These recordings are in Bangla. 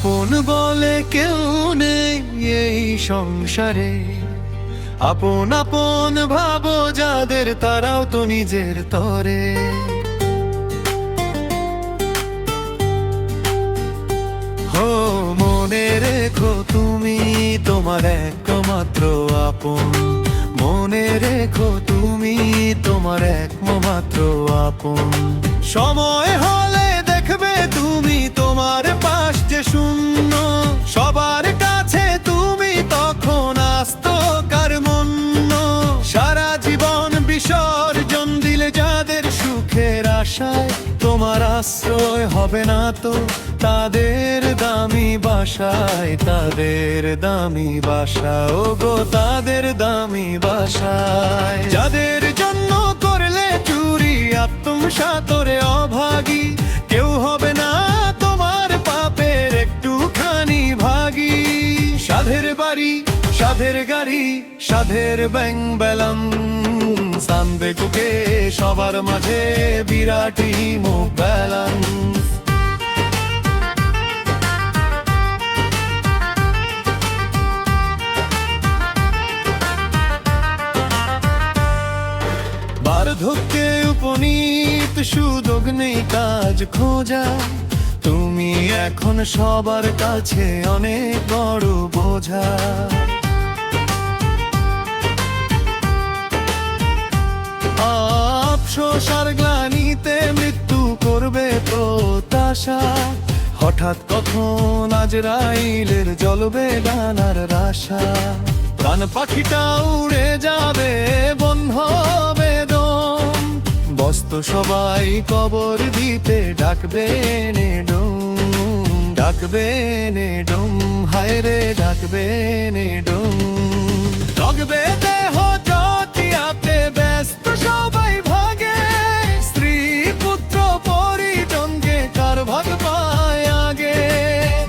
আপন বলে কেউ নেই এই সংসারে, আপন আপন ভাবো যাদের তারাও তো নিজের তরে। হো মনে রেখো তুমি তোমার একমাত্র আপন, মনে রেখো তুমি তোমার একমাত্র আপন। সময় হলে দেখবে তুমি তোমার পাশ যে শূন্য, সবার কাছে তুমি তখন আস্ত কারমন্য। সারা জীবন বিসর্জন দিলে যাদের সুখের আশায়, তোমার আশ্রয় হবে না তো তাদের দামি বাসায়, তাদের দামি বাসা। ও গো তাদের দামি বাসায়। যাদের জন্য করলে চুরি আত্মসাতরে অভাগী, কেউ হবে না তোমার পাপের একটুখানি ভাগী। সাধের বাড়ি সাধের গাড়ি সাধের ব্যাংক ব্যালেন্স আনবে কুকে সবার মাঝে বিরাটি মুখ ব্যালেন্স। বার্ধক্যে উপনীত সুযোগ নেই কাজ খোঁজা, তুমি এখন সবার কাছে অনেক বড় বোঝা। আফসোস আর গ্লানিতে মৃত্যু করবে প্রত্যাশা, হঠাৎ কখন আজরাইলের জ্বলবে ডানার রাশা। প্রাণ পাখিটা উড়ে যাবে বন্ধ হবে দম, বস্ত সবাই কবর দিতে ডাকবে নে ডুম, ডাকবে নে ডুম, হায় রে ডাকবে নে ডুম। ডাকবে দেহ জটিয়াতে ব্যস্ত সবাই ভাগে, স্ত্রী পুত্র পরিজনকে কার ভাগ পায় আগে।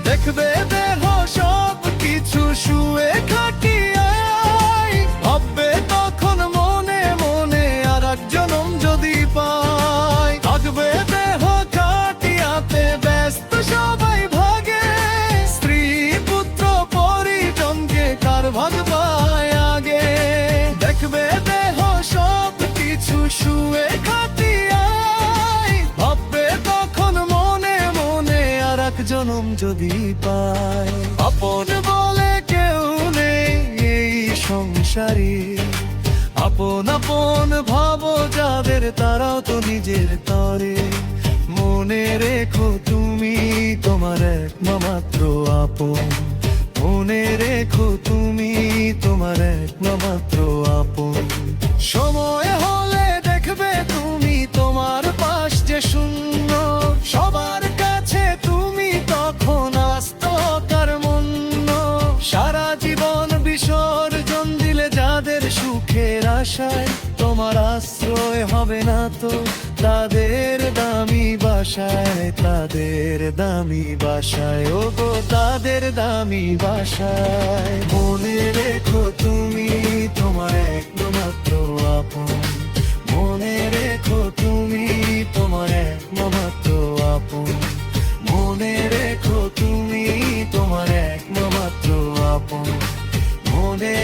দেখবে দেহ সব কিছু শুয়ে খাটিয়ায়, ভাববে তখন মনে মনে আর এক জনম যদি পায়। থাকবে দেহ খাটিয়াতে ব্যস্ত সবাই ভাগে, স্ত্রী পুত্র পরিজনকে কার ভাগ পায় আগে। দেখবে দেহ সব কিছু শুয়ে খাটিয়ায়, ভাববে তখন মনে মনে আর এক জনম যদি পায়। আপন বলে কেউ নেই এই সংসারে, আপন আপন ভাবো যাদের তারাও তো নিজের তরে। মনে রেখো তুমি তোমার একমাত্র আপন, মনে রেখো তুমি তোমার একমাত্র আপন। সময় হলে দেখবে তুমি তোমার পাশ যে শূন্য, সবার কাছে তুমি তখন আস্ত কারমন্য। সারা জীবন বিসর্জন দিলে যাদের সুখের আশায়, তোমার আশ্রয় হবে না তো তাদের দামি বাসায়, তাদের দামি বাসায়। ও গো তাদের দামি বাসায়। মনে রেখো তুমি তোমার একমাত্র আপন, মনে রেখো তুমি তোমার একমাত্র আপন, মনে রেখো তুমি তোমার একমাত্র আপন, মনে